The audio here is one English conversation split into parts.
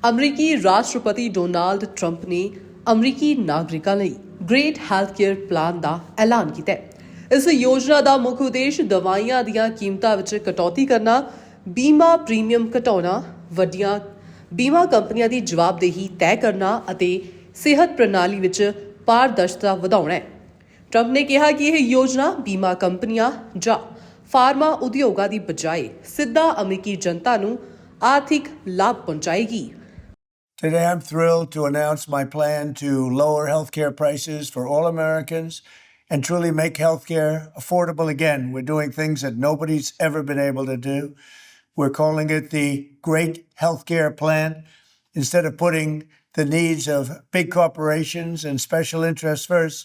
ਅਮਰੀਕੀ ਰਾਸ਼ਟਰਪਤੀ Donald Trump ਨੇ ਅਮਰੀਕੀ ਨਾਗਰਿਕਾਂ ਲਈ ਗ੍ਰੇਟ ਹੈਲਥ ਕੇਅਰ ਪਲਾਨ ਦਾ ਐਲਾਨ ਕੀਤਾ ਹੈ। ਇਸ ਯੋਜਨਾ ਦਾ ਮੁੱਖ ਉਦੇਸ਼ ਦਵਾਈਆਂ ਦੀਆਂ ਕੀਮਤਾਂ ਵਿੱਚ ਕਟੌਤੀ ਕਰਨਾ, ਬੀਮਾ ਪ੍ਰੀਮੀਅਮ ਘਟਾਉਣਾ, ਵੱਡੀਆਂ ਬੀਮਾ ਕੰਪਨੀਆਂ ਦੀ ਜਵਾਬਦੇਹੀ ਤੈਅ ਕਰਨਾ ਅਤੇ ਸਿਹਤ ਪ੍ਰਣਾਲੀ ਵਿੱਚ ਪਾਰਦਰਸ਼ਤਾ ਵਧਾਉਣਾ ਹੈ। ਟਰੰਪ ਨੇ ਕਿਹਾ ਕਿ ਇਹ ਯੋਜਨਾ ਬੀਮਾ ਕੰਪਨੀਆਂ ਜਾਂ ਫਾਰਮਾ ਉਦਯੋਗਾਂ ਦੀ ਬਜਾਏ ਸਿੱਧਾ ਅਮਰੀਕੀ ਜਨਤਾ ਨੂੰ ਆਰਥਿਕ ਲਾਭ ਪਹੁੰਚਾਏਗੀ। Today, I'm thrilled to announce my plan to lower healthcare prices for all Americans and truly make healthcare affordable again. We're doing things that nobody's ever been able to do. We're calling it the Great Healthcare Plan. Instead of putting the needs of big corporations and special interests first,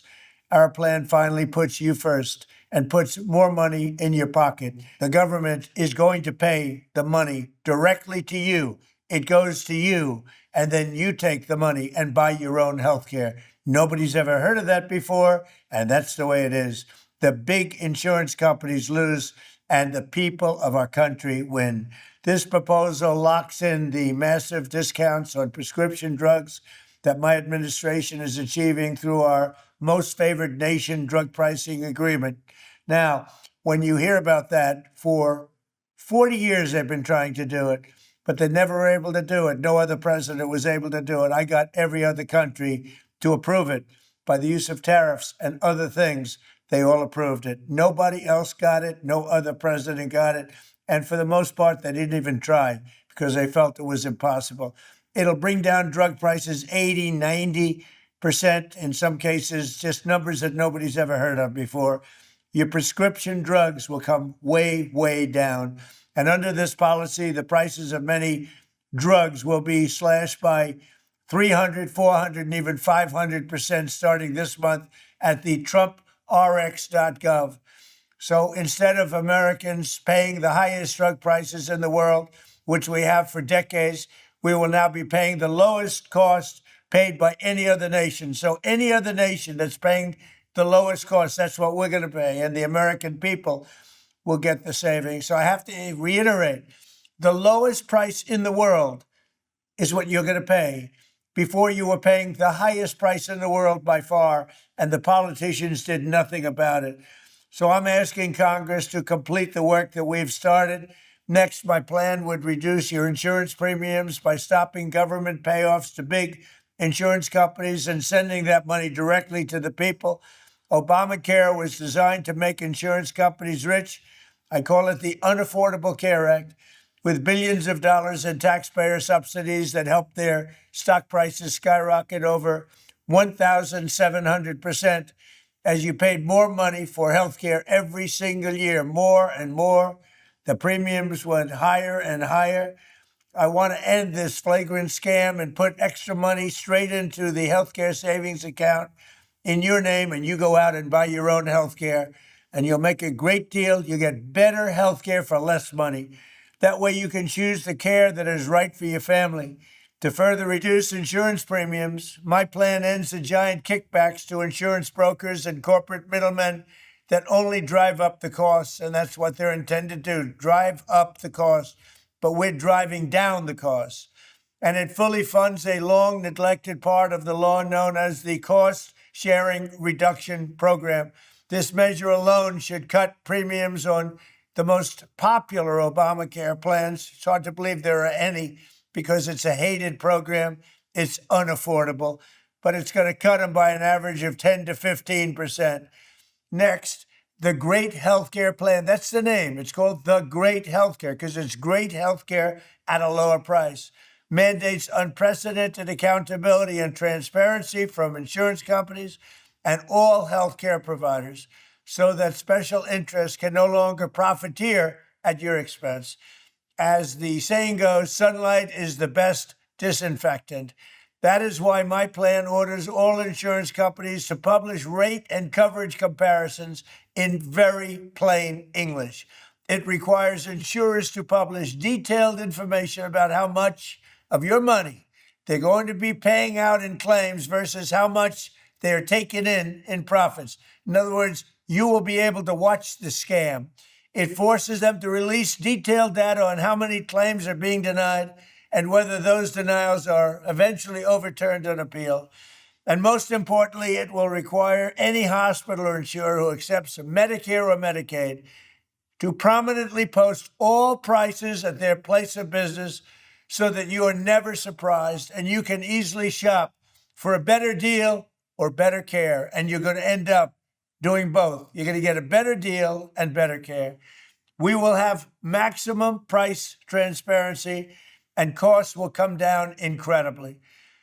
our plan finally puts you first and puts more money in your pocket. The government is going to pay the money directly to you. It goes to you, and then you take the money and buy your own health care. Nobody's ever heard of that before, and that's the way it is. The big insurance companies lose, and the people of our country win. This proposal locks in the massive discounts on prescription drugs that my administration is achieving through our most favored nation drug pricing agreement. Now, when you hear about that, for 40 years they've been trying to do it, but they never were able to do it. No other president was able to do it. I got every other country to approve it by the use of tariffs and other things. They all approved it. Nobody else got it. No other president got it. And for the most part, they didn't even try because they felt it was impossible. It'll bring down drug prices 80, 90%, in some cases, just numbers that nobody's ever heard of before. Your prescription drugs will come way, way down. And under this policy, the prices of many drugs will be slashed by 300, 400, and even 500% starting this month at the TrumpRx.gov. So instead of Americans paying the highest drug prices in the world, which we have for decades, we will now be paying the lowest cost paid by any other nation. So any other nation that's paying the lowest cost, that's what we're going to pay. And the American people will get the savings. So I have to reiterate, the lowest price in the world is what you're going to pay. Before, you were paying the highest price in the world by far, and the politicians did nothing about it. So I'm asking Congress to complete the work that we've started. Next, my plan would reduce your insurance premiums by stopping government payoffs to big insurance companies and sending that money directly to the people. Obamacare was designed to make insurance companies rich. I call it the Unaffordable Care Act, with billions of dollars in taxpayer subsidies that helped their stock prices skyrocket over 1,700% as you paid more money for health care every single year, more and more. The premiums went higher and higher. I want to end this flagrant scam and put extra money straight into the healthcare savings account in your name, and you go out and buy your own health care. And you'll make a great deal. You get better health care for less money. That way you can choose the care that is right for your family. To further reduce insurance premiums, my plan ends the giant kickbacks to insurance brokers and corporate middlemen that only drive up the costs, and that's what they're intended to do, drive up the cost. But we're driving down the costs. And it fully funds a long neglected part of the law known as the Cost Sharing Reduction Program. This measure alone should cut premiums on the most popular Obamacare plans. It's hard to believe there are any because it's a hated program. It's unaffordable, but it's going to cut them by an average of 10 to 15%. Next, the Great Healthcare Plan. That's the name. It's called the Great Healthcare because it's great healthcare at a lower price. Mandates unprecedented accountability and transparency from insurance companies and all healthcare providers so that special interests can no longer profiteer at your expense. As the saying goes, sunlight is the best disinfectant. That is why my plan orders all insurance companies to publish rate and coverage comparisons in very plain English. It requires insurers to publish detailed information about how much of your money they're going to be paying out in claims versus how much they're taking in profits. In other words, you will be able to watch the scam. It forces them to release detailed data on how many claims are being denied and whether those denials are eventually overturned on appeal. And most importantly, it will require any hospital or insurer who accepts Medicare or Medicaid to prominently post all prices at their place of business so that you are never surprised and you can easily shop for a better deal or better care. And you're going to end up doing both. You're going to get a better deal and better care. We will have maximum price transparency and costs will come down incredibly.